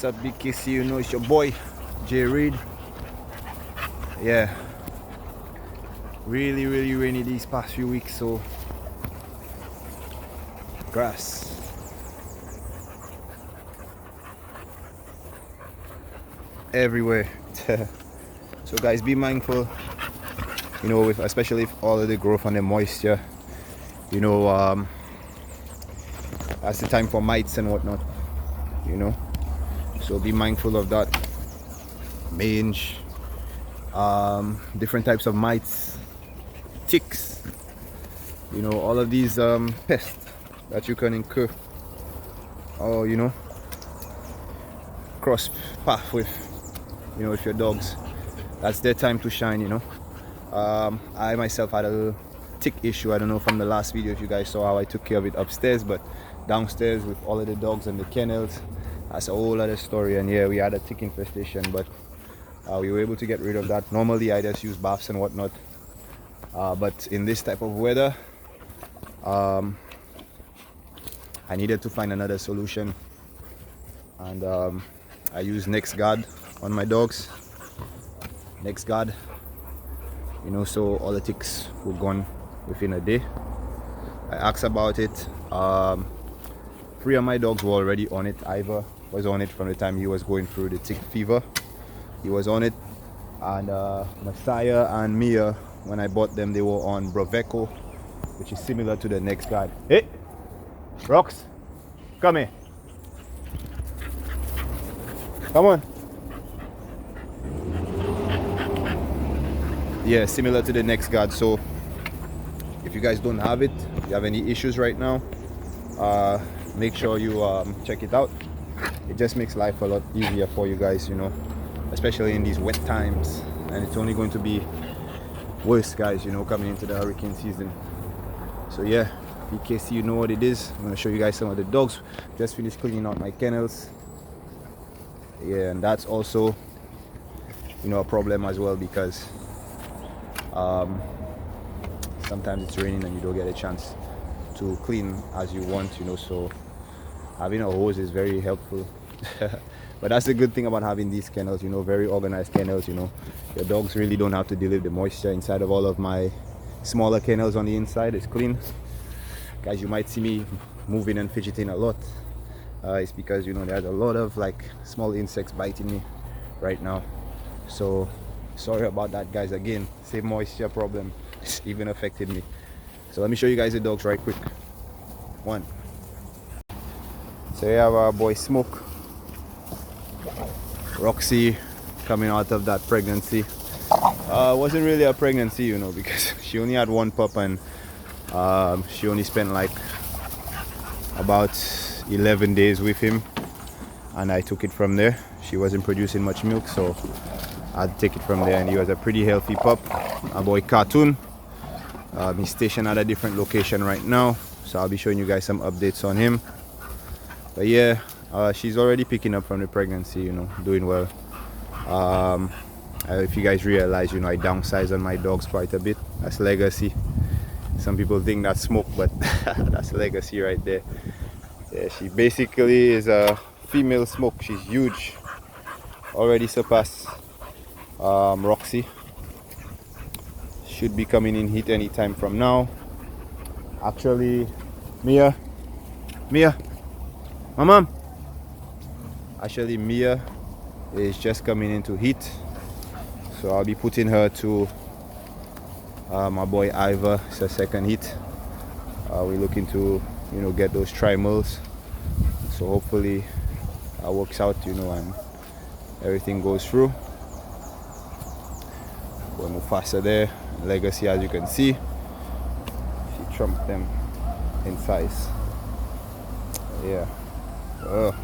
What's up, BKC? You know it's your boy J Reed. Yeah, really rainy these past few weeks, so grass everywhere. So guys, be mindful, you know, with especially if all of the growth and the moisture, you know, that's the time for mites and whatnot, you know. So be mindful of that. Mange, different types of mites, ticks, you know, all of these pests that you can incur, or you know, cross path with, you know, with your dogs. That's their time to shine, you know. I myself had a little tick issue. I don't know from the last video if you guys saw how I took care of it upstairs, but downstairs with all of the dogs and the kennels, that's a whole other story. And yeah, we had a tick infestation, but we were able to get rid of that. Normally I just use baths and whatnot, but in this type of weather, I needed to find another solution, and I used Next Guard on my dogs. Next Guard, you know, so all the ticks were gone within a day. I asked about it. 3 of my dogs were already on it. Ivor was on it from the time he was going through the tick fever. He was on it, and Messiah and Mia, when I bought them, they were on Braveco, which is similar to the Next Guard. Hey, Rox, come here. Come on. Yeah, similar to the Next Guard. So if you guys don't have it, you have any issues right now, make sure you check it out. It just makes life a lot easier for you guys, you know, especially in these wet times, and it's only going to be worse, guys, you know, coming into the hurricane season. So yeah, BKC, you know what it is. I'm going to show you guys some of the dogs. Just finished cleaning out my kennels. Yeah, and that's also, you know, a problem as well, because sometimes it's raining and you don't get a chance to clean as you want, you know, so having a hose is very helpful. But that's the good thing about having these kennels, you know, very organized kennels. You know, your dogs really don't have to deal with the moisture inside of all of my smaller kennels. On the inside it's clean. Guys, you might see me moving and fidgeting a lot. It's because, you know, there's a lot of like small insects biting me right now, so sorry about that, guys. Again, same moisture problem, it's even affected me. So let me show you guys the dogs right quick. One. So we have our boy Smoke, Roxy, coming out of that pregnancy. Wasn't really a pregnancy, you know, because she only had 1 pup, and she only spent like about 11 days with him, and I took it from there. She wasn't producing much milk, so I'd take it from there, and he was a pretty healthy pup. Our boy Cartoon, he's stationed at a different location right now, so I'll be showing you guys some updates on him. But yeah, she's already picking up from the pregnancy, you know, doing well. If you guys realize, you know, I downsized on my dogs quite a bit. That's legacy. Some people think that's Smoke, but that's legacy right there. Yeah, she basically is a female Smoke. She's huge, already surpassed Roxy. Should be coming in heat anytime from now. Actually, Mia, my mom. Actually, Mia is just coming into heat, so I'll be putting her to my boy Ivor. It's a second heat. We're looking to, you know, get those trimals, so hopefully that works out, you know, and everything goes through. We'll move faster there. Legacy, as you can see, she trumped them in size. Yeah, Oh,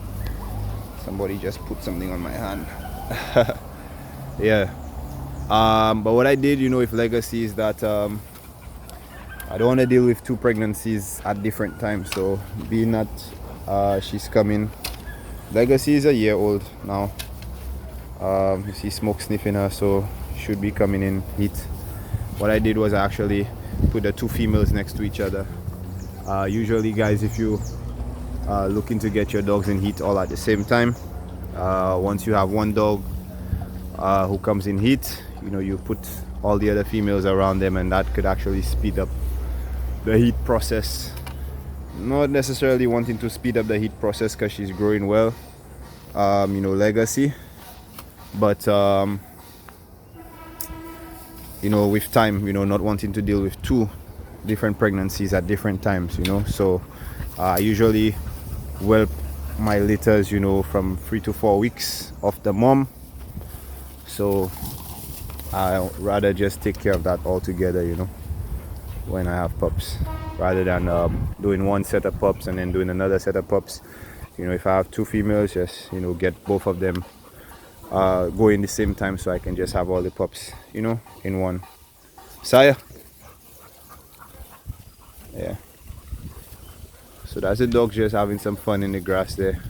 somebody just put something on my hand. Yeah. But what I did, with Legacy is that I don't want to deal with 2 pregnancies at different times. So being that she's coming, Legacy is a year old now. You see Smoke sniffing her, so should be coming in heat. What I did was I actually put the 2 females next to each other. Usually, guys, if you looking to get your dogs in heat all at the same time, once you have one dog who comes in heat, you put all the other females around them, and that could actually speed up the heat process. Not necessarily wanting to speed up the heat process because she's growing well, Legacy, but with time, not wanting to deal with 2 different pregnancies at different times, so I usually whelp my litters, from 3 to 4 weeks of the mom. So I'd rather just take care of that all together, when I have pups, rather than doing one set of pups and then doing another set of pups. If I have 2 females, just get both of them going the same time, so I can just have all the pups in one. Saya. Yeah, so that's the dog just having some fun in the grass there.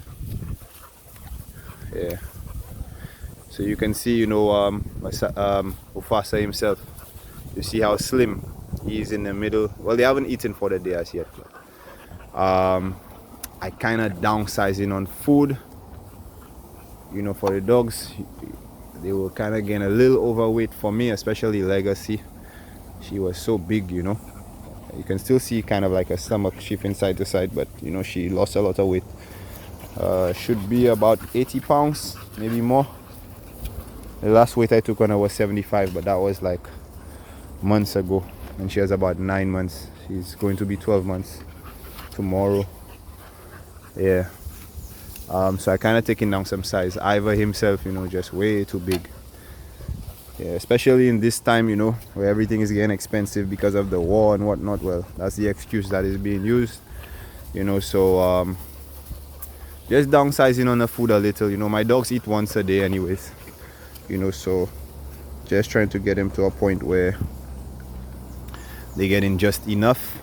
Yeah, so you can see Mufasa himself, you see how slim he is in the middle. Well, they haven't eaten for the day as yet. I kind of downsizing on food, for the dogs. They were kind of getting a little overweight for me, especially Legacy. She was so big, you can still see kind of like a stomach shifting side to side, but she lost a lot of weight. Should be about 80 pounds, maybe more. The last weight I took on her was 75, but that was like months ago, and she has about 9 months. She's going to be 12 months tomorrow. Yeah. So I kind of taken down some size. Ivor himself, just way too big. Yeah, especially in this time, where everything is getting expensive because of the war and whatnot. Well, that's the excuse that is being used, so just downsizing on the food a little. My dogs eat once a day anyways, so just trying to get them to a point where they're getting just enough.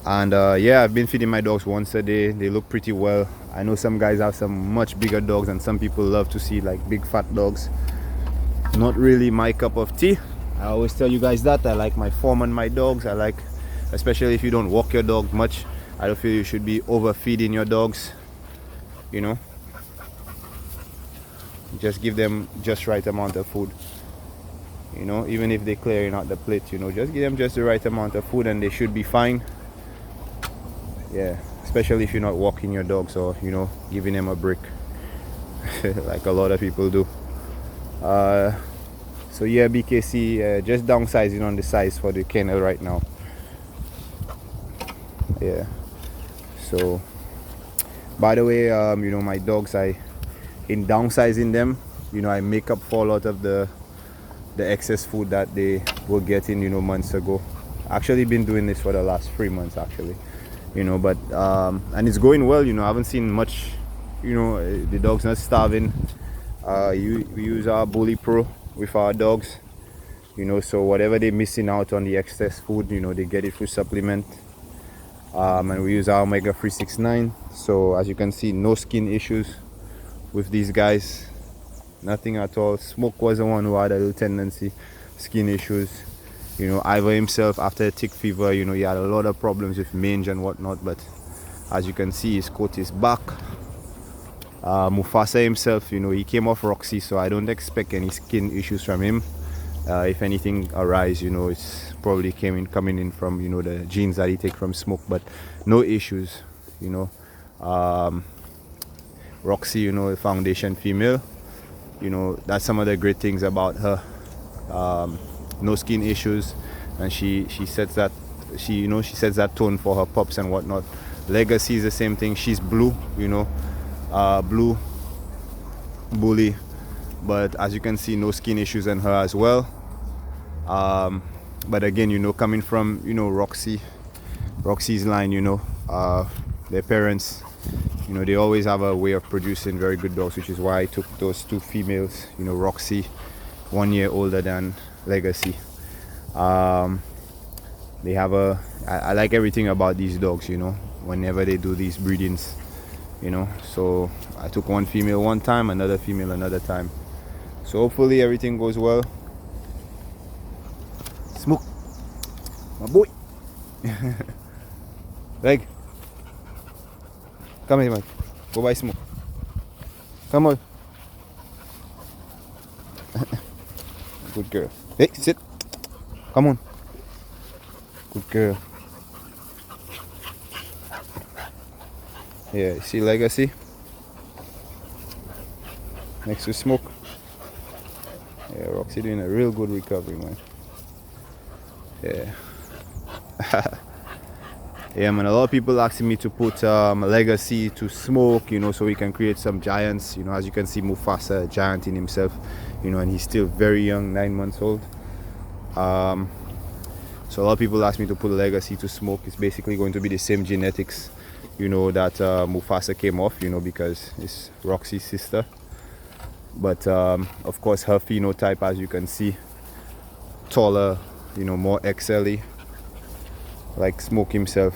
And yeah, I've been feeding my dogs once a day. They look pretty well. I know some guys have some much bigger dogs, and some people love to see like big fat dogs. Not really my cup of tea. I always tell you guys that I like my form on my dogs. I like, especially if you don't walk your dog much, I don't feel you should be overfeeding your dogs. Just give them just right amount of food. Even if they're clearing out the plate, just give them just the right amount of food and they should be fine. Yeah, especially if you're not walking your dogs or giving them a break like a lot of people do. So yeah, BKC, just downsizing on the size for the kennel right now. Yeah. So by the way, my dogs, in downsizing them, I make up for a lot of the excess food that they were getting months ago. Actually been doing this for the last 3 months actually, but and it's going well. I haven't seen much, the dog's not starving. We use our Bully Pro with our dogs, so whatever they're missing out on the excess food, they get it through supplement. And we use our Omega 369. So as you can see, no skin issues with these guys, nothing at all. Smoke was the one who had a little tendency, skin issues. Ivor himself, after a tick fever, he had a lot of problems with mange and whatnot, but as you can see, his coat is back. Mufasa himself, he came off Roxy, so I don't expect any skin issues from him. If anything arise, it's probably coming in from the genes that he take from Smoke, but no issues. Roxy, the foundation female, that's some of the great things about her. No skin issues, and she sets that she sets that tone for her pups and whatnot. Legacy is the same thing. She's blue, blue Bully, but as you can see, no skin issues in her as well. But again, coming from Roxy's line, their parents You know, they always have a way of producing very good dogs, which is why I took those 2 females. You know, Roxy, 1 year older than Legacy. They have I like everything about these dogs, you know, whenever they do these breedings, you know. So I took 1 female one time, another female another time. So hopefully everything goes well. Smoke, my boy. Leg, come here, man. Go buy Smoke. Come on. Good girl. Hey, sit. Come on. Good girl. Yeah, see Legacy next to Smoke. Yeah, Roxy doing a real good recovery, man. Yeah. Yeah, man, a lot of people asking me to put Legacy to Smoke, you know, so we can create some giants. You know, as you can see, Mufasa, a giant in himself, you know, and he's still very young, 9 months old. So a lot of people ask me to put Legacy to Smoke. It's basically going to be the same genetics, you know, that Mufasa came off, you know, because it's Roxy's sister. But of course her phenotype, as you can see, taller, you know, more XL-y, like Smoke himself.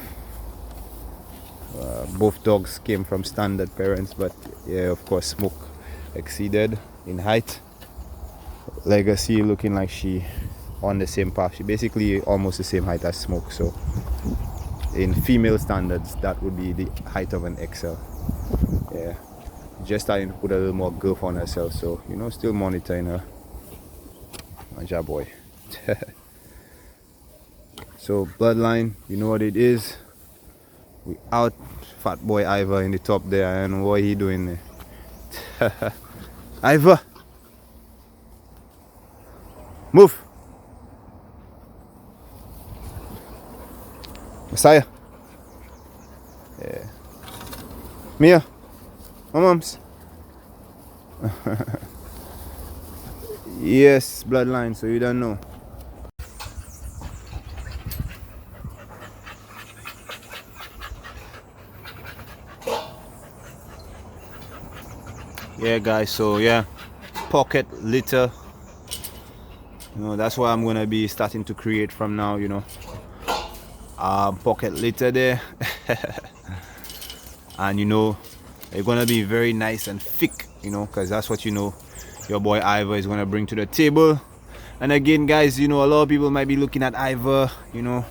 Both dogs came from standard parents, but yeah, of course Smoke exceeded in height. Legacy looking like she on the same path. She basically almost the same height as Smoke. So in female standards, that would be the height of an XL. Yeah, just starting to put a little more girth on herself. So, you know, still monitoring her. Mange boy. So Bloodline, you know what it is. We out. Fat boy Ivor in the top there. I don't know what he doing there. Ivor, move. Messiah. Yeah. Mia. My mom's. Yes, Bloodline, so you don't know. Yeah, guys, so yeah, pocket litter, you know, that's what I'm gonna be starting to create from now, you know. Pocket litter there. And you know, they're gonna be very nice and thick, you know, because that's what, you know, your boy Ivor is gonna bring to the table. And again, guys, you know, a lot of people might be looking at Ivor, you know,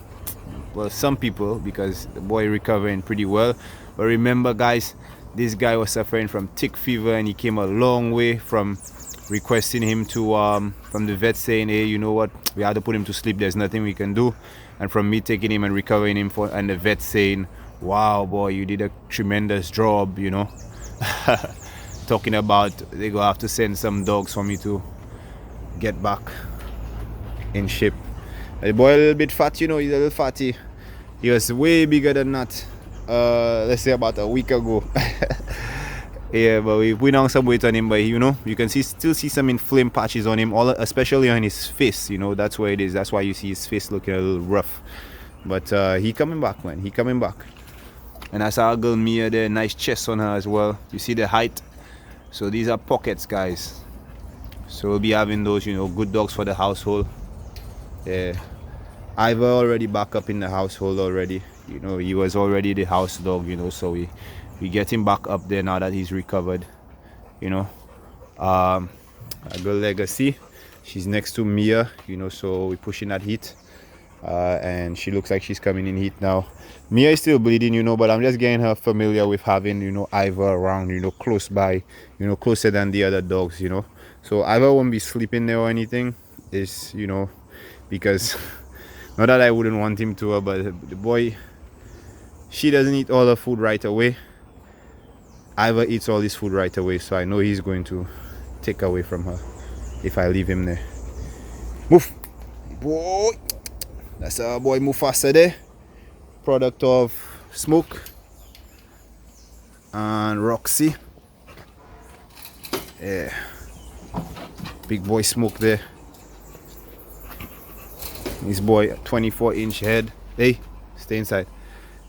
well, some people, because the boy recovering pretty well. But remember, guys, this guy was suffering from tick fever, and he came a long way from requesting him to from the vet saying, hey, you know what, we had to put him to sleep, there's nothing we can do, and from me taking him and recovering him, and the vet saying, wow, boy, you did a tremendous job, you know. Talking about they gonna have to send some dogs for me to get back in shape. The boy a little bit fat, you know, he's a little fatty. He was way bigger than that, let's say about a week ago. Yeah, but we put on some weight on him, but you know, you can still see some inflamed patches on him, especially on his face, you know, that's where it is. That's why you see his face looking a little rough. But he coming back, man, he coming back. And that's our girl Mia there, nice chest on her as well. You see the height? So these are pockets, guys. So we'll be having those, you know, good dogs for the household. Yeah, Ivor already back up in the household already. You know, he was already the house dog, you know, so we get him back up there now that he's recovered, you know. Our girl Legacy, she's next to Mia, you know, so we're pushing that heat. And she looks like she's coming in heat now. Mia is still bleeding, you know, but I'm just getting her familiar with having, you know, Ivor around, you know, close by, you know, closer than the other dogs, you know. So Ivor won't be sleeping there or anything. It's, you know, because not that I wouldn't want him to, but the boy, she doesn't eat all her food right away. Ivor eats all his food right away, so I know he's going to take away from her if I leave him there. Move, boy. That's our boy Mufasa there, product of Smoke and Roxy. Yeah, big boy Smoke there. His boy, 24-inch head. Hey, stay inside.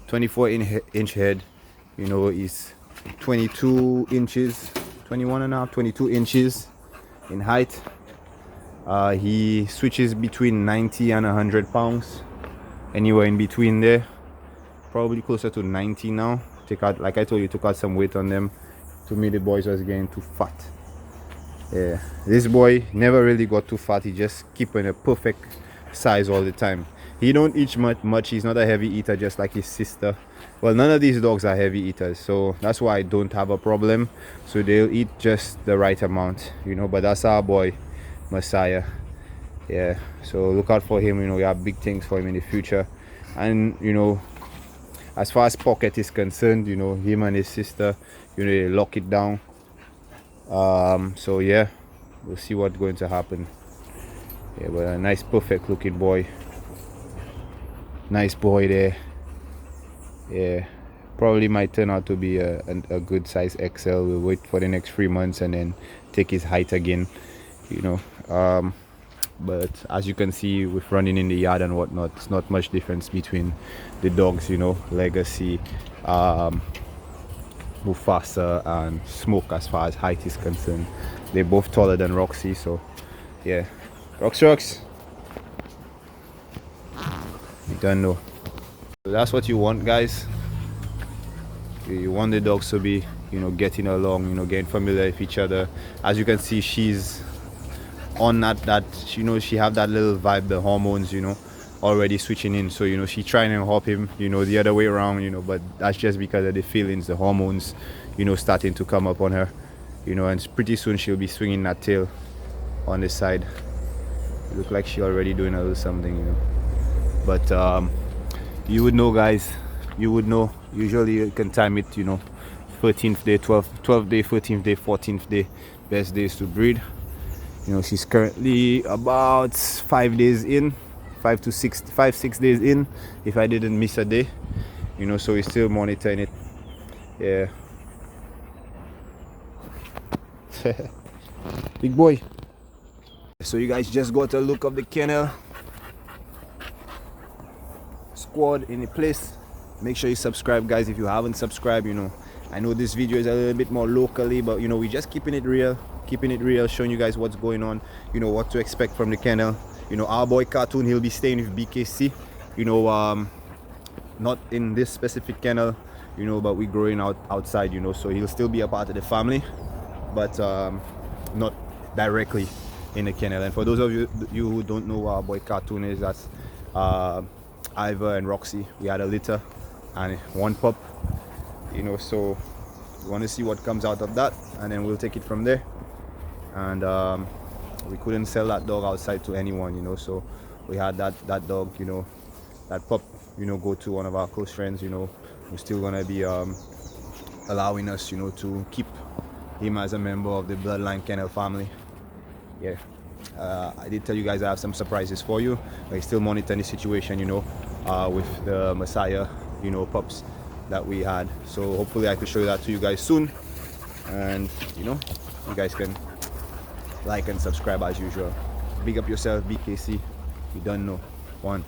24-inch head. You know, he's 22 inches, 21 and a half, 22 inches in height. He switches between 90 and 100 pounds, anywhere in between there. Probably closer to 90 now. Take out, like I told you, took out some weight on them. To me, the boys was getting too fat. Yeah, this boy never really got too fat. He just keeping a perfect size all the time. He don't eat much. He's not a heavy eater, just like his sister. Well, none of these dogs are heavy eaters, so that's why I don't have a problem. So they'll eat just the right amount, you know. But that's our boy Messiah. Yeah, so look out for him. You know, we have big things for him in the future. And you know, as far as Pocket is concerned, you know, him and his sister, you know, they lock it down. So yeah, we'll see what's going to happen. Yeah, but a nice perfect looking boy. Nice boy there. Yeah, probably might turn out to be a good size XL. We'll wait for the next 3 months and then take his height again, you know. But as you can see, with running in the yard and whatnot, it's not much difference between the dogs, you know. Legacy, Mufasa and Smoke, as far as height is concerned. They're both taller than Roxy, so yeah. Rocks, you don't know. So that's what you want, guys. You want the dogs to be, you know, getting along, you know, getting familiar with each other. As you can see, she's on that you know, she have that little vibe, the hormones, you know, already switching in. So you know, she's trying to help him, you know, the other way around, you know, but that's just because of the feelings, the hormones, you know, starting to come up on her, you know. And pretty soon she'll be swinging that tail on the side. Look like she already doing a little something, you know. But you would know, guys, you would know. Usually you can time it, you know, 13th day, 12th day, 14th day, 14th day, best days to breed. You know, she's currently about 5 days in, 5 to 6 days in, if I didn't miss a day, you know. So we're still monitoring it. Yeah. Big boy. So you guys just got a look of the kennel squad in the place. Make sure you subscribe, guys, if you haven't subscribed. You know, I know this video is a little bit more locally, but you know, we're just keeping it real, showing you guys what's going on, you know, what to expect from the kennel. You know, our boy Cartoon, he'll be staying with BKC, you know, not in this specific kennel, you know, but we're growing outside, you know, so he'll still be a part of the family, but not directly in the kennel. And for those of you who don't know who our boy Cartoon is, that's Ivor and Roxy. We had a litter and one pup, you know, so we want to see what comes out of that, and then we'll take it from there. And we couldn't sell that dog outside to anyone, you know, so we had that dog, you know, that pup, you know, go to one of our close friends, you know, who's still gonna be allowing us, you know, to keep him as a member of the Bloodline Kennel family. Yeah. I did tell you guys I have some surprises for you. I still monitor the situation, you know, with the Messiah, you know, pups that we had. So hopefully I can show that to you guys soon. And you know, you guys can like and subscribe as usual. Big up yourself, BKC. You don't know. One.